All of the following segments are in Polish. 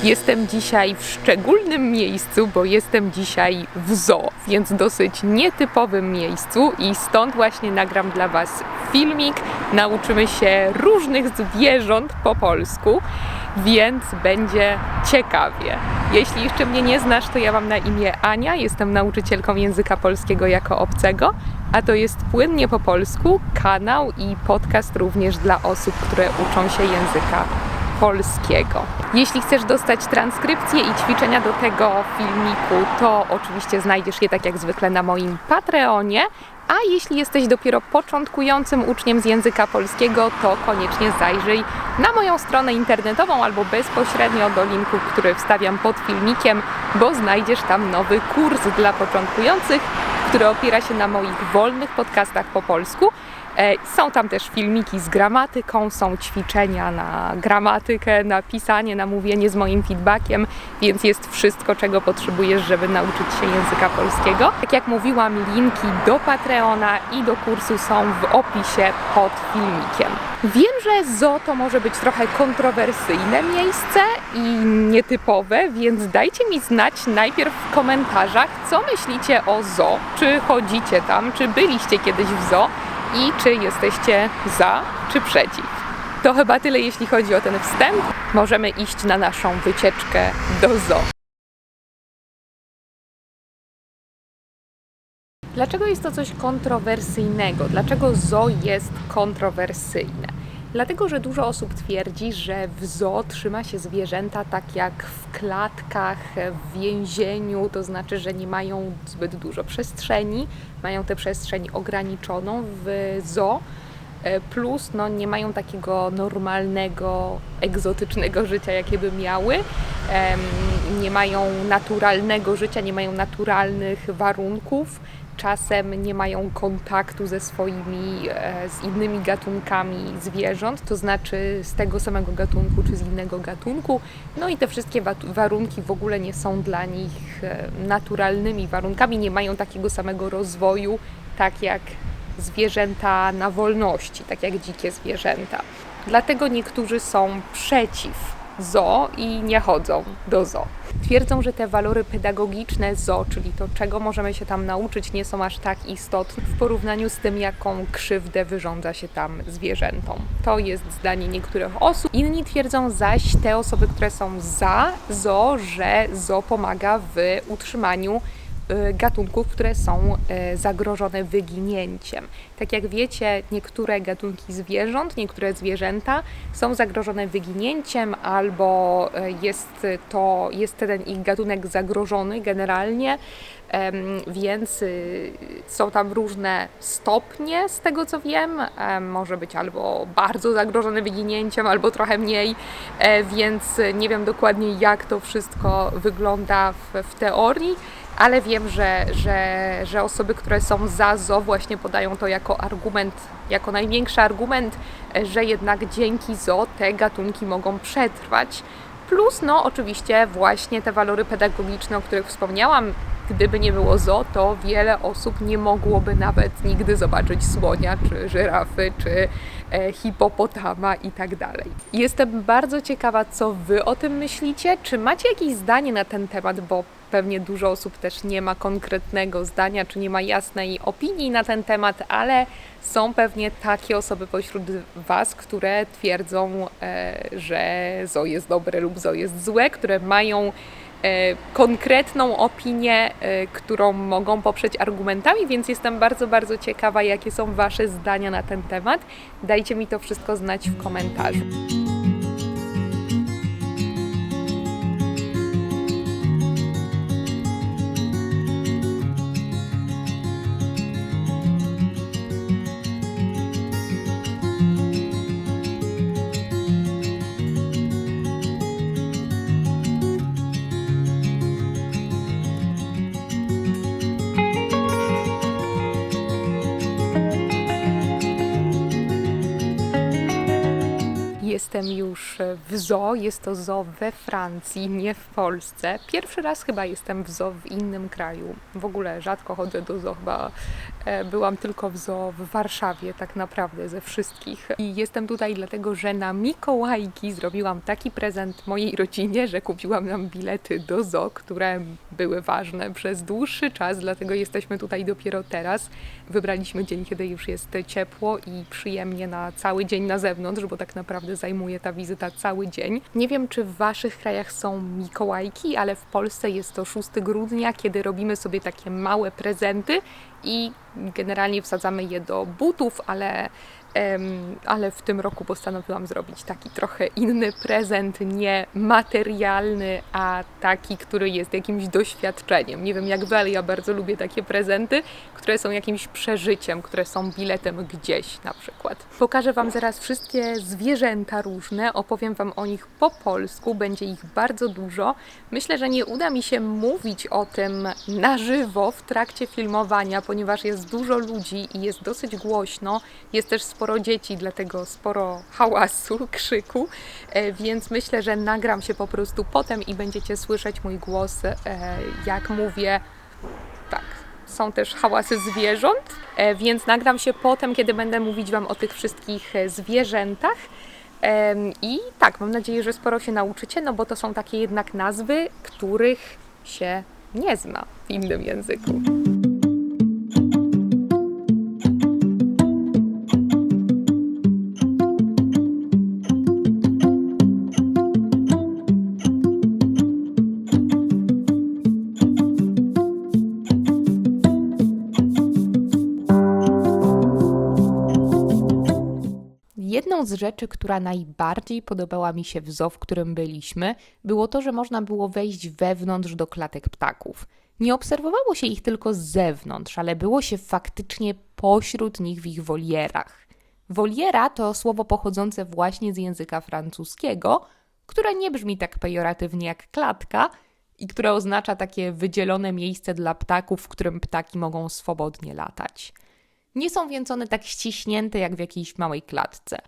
Jestem dzisiaj w szczególnym miejscu, bo jestem dzisiaj w zoo, więc dosyć nietypowym miejscu i stąd właśnie nagram dla Was filmik. Nauczymy się różnych zwierząt po polsku, więc będzie ciekawie. Jeśli jeszcze mnie nie znasz, to ja mam na imię Ania, jestem nauczycielką języka polskiego jako obcego, a to jest Płynnie po polsku, kanał i podcast również dla osób, które uczą się języka polskiego. Jeśli chcesz dostać transkrypcję i ćwiczenia do tego filmiku, to oczywiście znajdziesz je tak jak zwykle na moim Patreonie, a jeśli jesteś dopiero początkującym uczniem z języka polskiego, to koniecznie zajrzyj na moją stronę internetową albo bezpośrednio do linku, który wstawiam pod filmikiem, bo znajdziesz tam nowy kurs dla początkujących, który opiera się na moich wolnych podcastach po polsku. Są tam też filmiki z gramatyką, są ćwiczenia na gramatykę, na pisanie, na mówienie z moim feedbackiem, więc jest wszystko, czego potrzebujesz, żeby nauczyć się języka polskiego. Tak jak mówiłam, linki do Patreona i do kursu są w opisie pod filmikiem. Wiem, że zoo to może być trochę kontrowersyjne miejsce i nietypowe, więc dajcie mi znać najpierw w komentarzach, co myślicie o zoo, czy chodzicie tam, czy byliście kiedyś w zoo, i czy jesteście za, czy przeciw. To chyba tyle, jeśli chodzi o ten wstęp. Możemy iść na naszą wycieczkę do zoo. Dlaczego jest to coś kontrowersyjnego? Dlaczego zoo jest kontrowersyjne? Dlatego, że dużo osób twierdzi, że w zoo trzyma się zwierzęta tak jak w klatkach, w więzieniu, to znaczy, że nie mają zbyt dużo przestrzeni, mają tę przestrzeń ograniczoną w zoo, plus nie mają takiego normalnego, egzotycznego życia, jakie by miały, nie mają naturalnego życia, nie mają naturalnych warunków, czasem nie mają kontaktu ze swoimi, z innymi gatunkami zwierząt, to znaczy z tego samego gatunku czy z innego gatunku. No i te wszystkie warunki w ogóle nie są dla nich naturalnymi warunkami, nie mają takiego samego rozwoju, tak jak zwierzęta na wolności, tak jak dzikie zwierzęta. Dlatego niektórzy są przeciw zoo i nie chodzą do zoo. Twierdzą, że te walory pedagogiczne zoo, czyli to, czego możemy się tam nauczyć, nie są aż tak istotne w porównaniu z tym, jaką krzywdę wyrządza się tam zwierzętom. To jest zdanie niektórych osób. Inni twierdzą zaś, te osoby, które są za zoo, że zoo pomaga w utrzymaniu gatunków, które są zagrożone wyginięciem. Tak jak wiecie, niektóre gatunki zwierząt, niektóre zwierzęta są zagrożone wyginięciem albo jest ten ich gatunek zagrożony generalnie, więc są tam różne stopnie z tego co wiem, może być albo bardzo zagrożony wyginięciem, albo trochę mniej, więc nie wiem dokładnie jak to wszystko wygląda w teorii, ale wiem, że osoby, które są za zoo właśnie podają to jako argument, jako największy argument, że jednak dzięki zoo te gatunki mogą przetrwać. Plus oczywiście właśnie te walory pedagogiczne, o których wspomniałam. Gdyby nie było zoo, to wiele osób nie mogłoby nawet nigdy zobaczyć słonia, czy żyrafy, czy hipopotama i tak dalej. Jestem bardzo ciekawa, co Wy o tym myślicie. Czy macie jakieś zdanie na ten temat, bo pewnie dużo osób też nie ma konkretnego zdania, czy nie ma jasnej opinii na ten temat, ale są pewnie takie osoby pośród Was, które twierdzą, że zoo jest dobre lub zoo jest złe, które mają konkretną opinię, którą mogą poprzeć argumentami, więc jestem bardzo, bardzo ciekawa, jakie są Wasze zdania na ten temat. Dajcie mi to wszystko znać w komentarzu. Jestem już w zoo, jest to zoo we Francji, nie w Polsce. Pierwszy raz chyba jestem w zoo w innym kraju. W ogóle rzadko chodzę do zoo, chyba Byłam tylko w zoo w Warszawie tak naprawdę ze wszystkich. I jestem tutaj dlatego, że na Mikołajki zrobiłam taki prezent mojej rodzinie, że kupiłam nam bilety do zoo, które były ważne przez dłuższy czas, dlatego jesteśmy tutaj dopiero teraz. Wybraliśmy dzień, kiedy już jest ciepło i przyjemnie na cały dzień na zewnątrz, bo tak naprawdę zajmuje ta wizyta cały dzień. Nie wiem, czy w Waszych krajach są Mikołajki, ale w Polsce jest to 6 grudnia, kiedy robimy sobie takie małe prezenty i generalnie wsadzamy je do butów, ale w tym roku postanowiłam zrobić taki trochę inny prezent, nie materialny, a taki, który jest jakimś doświadczeniem. Nie wiem jak Wy, ale ja bardzo lubię takie prezenty, które są jakimś przeżyciem, które są biletem gdzieś na przykład. Pokażę Wam zaraz wszystkie zwierzęta różne, opowiem Wam o nich po polsku, będzie ich bardzo dużo. Myślę, że nie uda mi się mówić o tym na żywo w trakcie filmowania, ponieważ jest dużo ludzi i jest dosyć głośno, jest też sporo dzieci, dlatego sporo hałasu, krzyku, więc myślę, że nagram się po prostu potem i będziecie słyszeć mój głos, jak mówię. Tak, są też hałasy zwierząt, więc nagram się potem, kiedy będę mówić Wam o tych wszystkich zwierzętach. I tak, mam nadzieję, że sporo się nauczycie, no bo to są takie jednak nazwy, których się nie zna w innym języku. Jedną z rzeczy, która najbardziej podobała mi się w zoo, w którym byliśmy, było to, że można było wejść wewnątrz do klatek ptaków. Nie obserwowało się ich tylko z zewnątrz, ale było się faktycznie pośród nich w ich wolierach. Woliera to słowo pochodzące właśnie z języka francuskiego, które nie brzmi tak pejoratywnie jak klatka i które oznacza takie wydzielone miejsce dla ptaków, w którym ptaki mogą swobodnie latać. Nie są więc one tak ściśnięte jak w jakiejś małej klatce.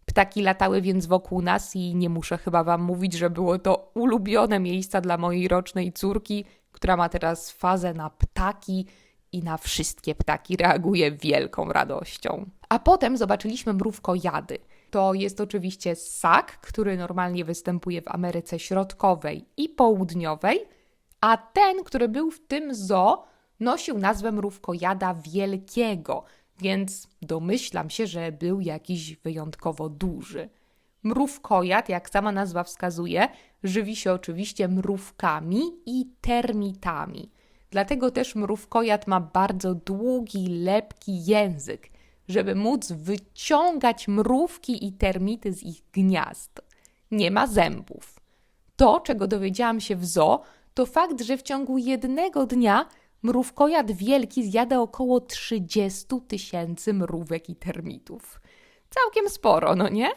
Ptaki latały więc wokół nas i nie muszę chyba Wam mówić, że było to ulubione miejsca dla mojej rocznej córki, która ma teraz fazę na ptaki i na wszystkie ptaki reaguje wielką radością. A potem zobaczyliśmy mrówkojady. To jest oczywiście ssak, który normalnie występuje w Ameryce Środkowej i Południowej, a ten, który był w tym zoo, nosił nazwę mrówkojada wielkiego, więc domyślam się, że był jakiś wyjątkowo duży. Mrówkojad, jak sama nazwa wskazuje, żywi się oczywiście mrówkami i termitami. Dlatego też mrówkojad ma bardzo długi, lepki język, żeby móc wyciągać mrówki i termity z ich gniazd. Nie ma zębów. To, czego dowiedziałam się w zoo, to fakt, że w ciągu jednego dnia mrówkojad wielki zjada około 30 000 mrówek i termitów. Całkiem sporo, no nie?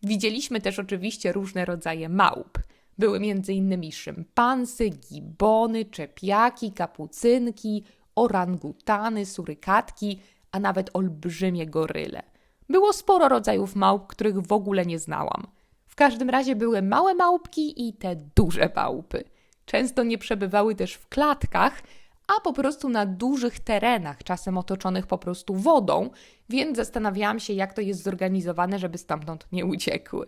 Widzieliśmy też oczywiście różne rodzaje małp. Były m.in. szympansy, gibony, czepiaki, kapucynki, orangutany, surykatki, a nawet olbrzymie goryle. Było sporo rodzajów małp, których w ogóle nie znałam. W każdym razie były małe małpki i te duże małpy. Często nie przebywały też w klatkach, a po prostu na dużych terenach, czasem otoczonych po prostu wodą, więc zastanawiałam się, jak to jest zorganizowane, żeby stamtąd nie uciekły.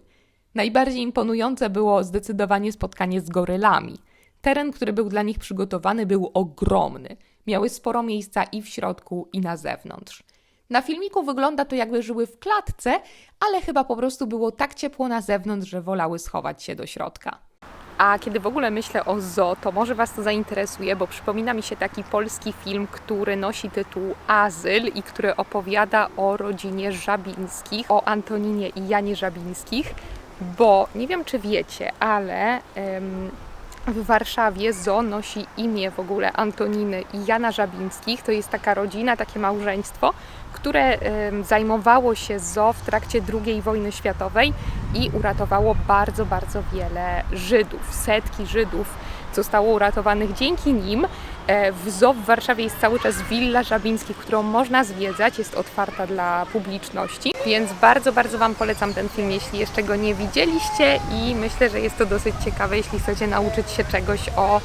Najbardziej imponujące było zdecydowanie spotkanie z gorylami. Teren, który był dla nich przygotowany, był ogromny. Miały sporo miejsca i w środku, i na zewnątrz. Na filmiku wygląda to, jakby żyły w klatce, ale chyba po prostu było tak ciepło na zewnątrz, że wolały schować się do środka. A kiedy w ogóle myślę o zoo, to może Was to zainteresuje, bo przypomina mi się taki polski film, który nosi tytuł Azyl i który opowiada o rodzinie Żabińskich, o Antoninie i Janie Żabińskich, bo nie wiem, czy wiecie, ale w Warszawie zoo nosi imię w ogóle Antoniny i Jana Żabińskich. To jest taka rodzina, takie małżeństwo, które zajmowało się zoo w trakcie II wojny światowej i uratowało bardzo, bardzo wiele Żydów. Setki Żydów zostało uratowanych dzięki nim. W zoo w Warszawie jest cały czas Willa Żabińskich, którą można zwiedzać, jest otwarta dla publiczności, więc bardzo, bardzo Wam polecam ten film, jeśli jeszcze go nie widzieliście i myślę, że jest to dosyć ciekawe, jeśli chcecie nauczyć się czegoś o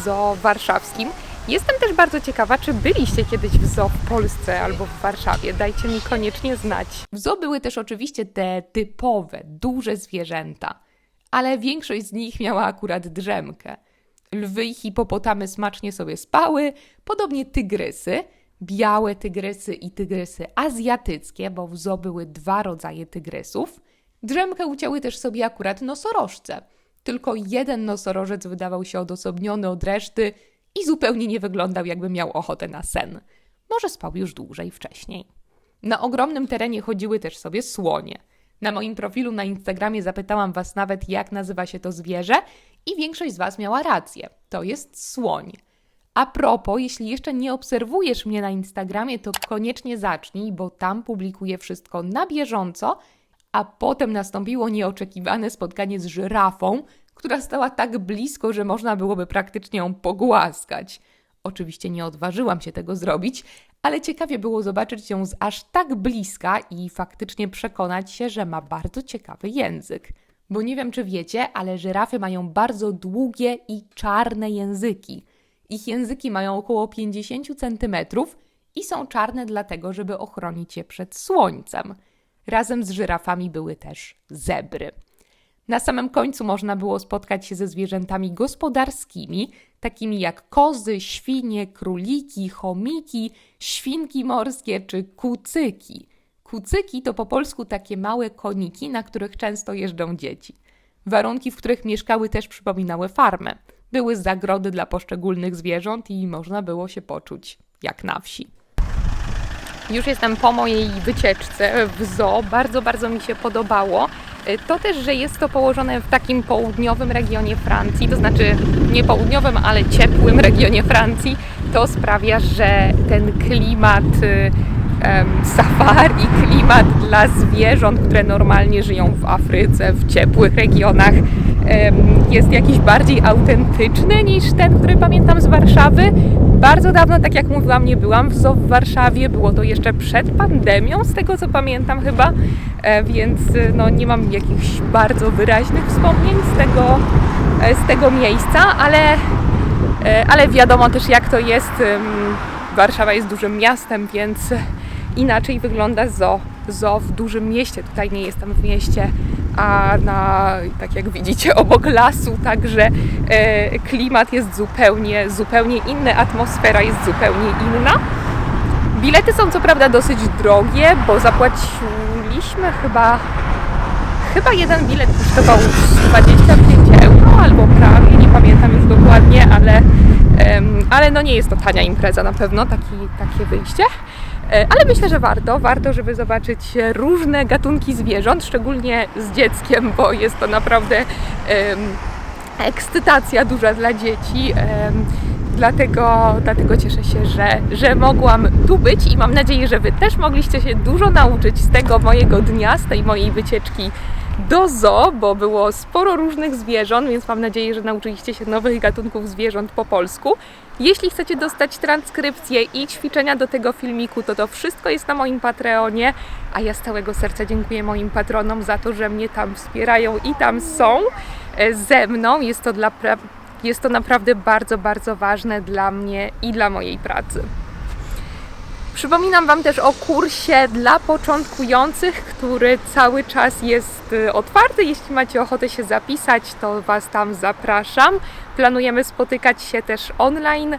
zoo warszawskim. Jestem też bardzo ciekawa, czy byliście kiedyś w zoo w Polsce albo w Warszawie. Dajcie mi koniecznie znać. W zoo były też oczywiście te typowe, duże zwierzęta, ale większość z nich miała akurat drzemkę. Lwy i hipopotamy smacznie sobie spały, podobnie tygrysy, białe tygrysy i tygrysy azjatyckie, bo w zoo były 2 rodzaje tygrysów. Drzemkę ucięły też sobie akurat nosorożce. Tylko jeden nosorożec wydawał się odosobniony od reszty i zupełnie nie wyglądał, jakby miał ochotę na sen. Może spał już dłużej wcześniej. Na ogromnym terenie chodziły też sobie słonie. Na moim profilu na Instagramie zapytałam Was nawet, jak nazywa się to zwierzę i większość z Was miała rację. To jest słoń. A propos, jeśli jeszcze nie obserwujesz mnie na Instagramie, to koniecznie zacznij, bo tam publikuję wszystko na bieżąco, a potem nastąpiło nieoczekiwane spotkanie z żyrafą, która stała tak blisko, że można byłoby praktycznie ją pogłaskać. Oczywiście nie odważyłam się tego zrobić, ale ciekawie było zobaczyć ją z aż tak bliska i faktycznie przekonać się, że ma bardzo ciekawy język. Bo nie wiem, czy wiecie, ale żyrafy mają bardzo długie i czarne języki. Ich języki mają około 50 cm i są czarne dlatego, żeby ochronić je przed słońcem. Razem z żyrafami były też zebry. Na samym końcu można było spotkać się ze zwierzętami gospodarskimi, takimi jak kozy, świnie, króliki, chomiki, świnki morskie czy kucyki. Kucyki to po polsku takie małe koniki, na których często jeżdżą dzieci. Warunki, w których mieszkały, też przypominały farmę. Były zagrody dla poszczególnych zwierząt i można było się poczuć jak na wsi. Już jestem po mojej wycieczce w zoo. Bardzo, bardzo mi się podobało. To też, że jest to położone w takim południowym regionie Francji, to znaczy nie południowym, ale ciepłym regionie Francji, to sprawia, że ten klimat safari, klimat dla zwierząt, które normalnie żyją w Afryce, w ciepłych regionach, jest jakiś bardziej autentyczny niż ten, który pamiętam z Warszawy. Bardzo dawno, tak jak mówiłam, nie byłam w zoo w Warszawie, było to jeszcze przed pandemią, z tego co pamiętam chyba, więc no, nie mam jakichś bardzo wyraźnych wspomnień z tego miejsca, ale wiadomo też, jak to jest. Warszawa jest dużym miastem, więc inaczej wygląda zoo. Zoo w dużym mieście. Tutaj nie jestem w mieście, a tak jak widzicie, obok lasu, także klimat jest zupełnie inny, atmosfera jest zupełnie inna. Bilety są co prawda dosyć drogie, bo zapłaciliśmy chyba jeden bilet kosztował 25 euro albo prawie, nie pamiętam już dokładnie, ale no nie jest to tania impreza na pewno, takie wyjście. Ale myślę, że warto, żeby zobaczyć różne gatunki zwierząt, szczególnie z dzieckiem, bo jest to naprawdę ekscytacja duża dla dzieci. Dlatego cieszę się, że mogłam tu być i mam nadzieję, że Wy też mogliście się dużo nauczyć z tego mojego dnia, z tej mojej wycieczki do zoo, bo było sporo różnych zwierząt, więc mam nadzieję, że nauczyliście się nowych gatunków zwierząt po polsku. Jeśli chcecie dostać transkrypcję i ćwiczenia do tego filmiku, to wszystko jest na moim Patreonie, a ja z całego serca dziękuję moim patronom za to, że mnie tam wspierają i tam są ze mną. Jest to naprawdę bardzo, bardzo ważne dla mnie i dla mojej pracy. Przypominam Wam też o kursie dla początkujących, który cały czas jest otwarty. Jeśli macie ochotę się zapisać, to Was tam zapraszam. Planujemy spotykać się też online,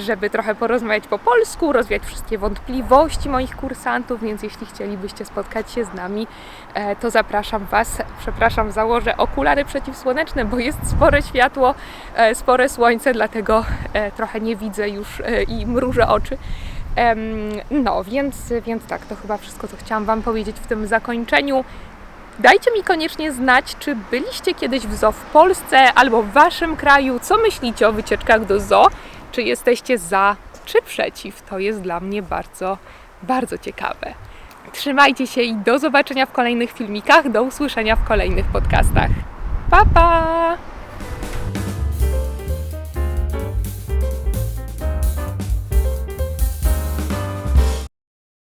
żeby trochę porozmawiać po polsku, rozwiać wszystkie wątpliwości moich kursantów, więc jeśli chcielibyście spotkać się z nami, to zapraszam Was. Przepraszam, założę okulary przeciwsłoneczne, bo jest spore światło, spore słońce, dlatego trochę nie widzę już i mrużę oczy. No, więc tak, to chyba wszystko, co chciałam Wam powiedzieć w tym zakończeniu. Dajcie mi koniecznie znać, czy byliście kiedyś w zoo w Polsce albo w Waszym kraju. Co myślicie o wycieczkach do zoo? Czy jesteście za, czy przeciw? To jest dla mnie bardzo, bardzo ciekawe. Trzymajcie się i do zobaczenia w kolejnych filmikach, do usłyszenia w kolejnych podcastach. Pa, pa!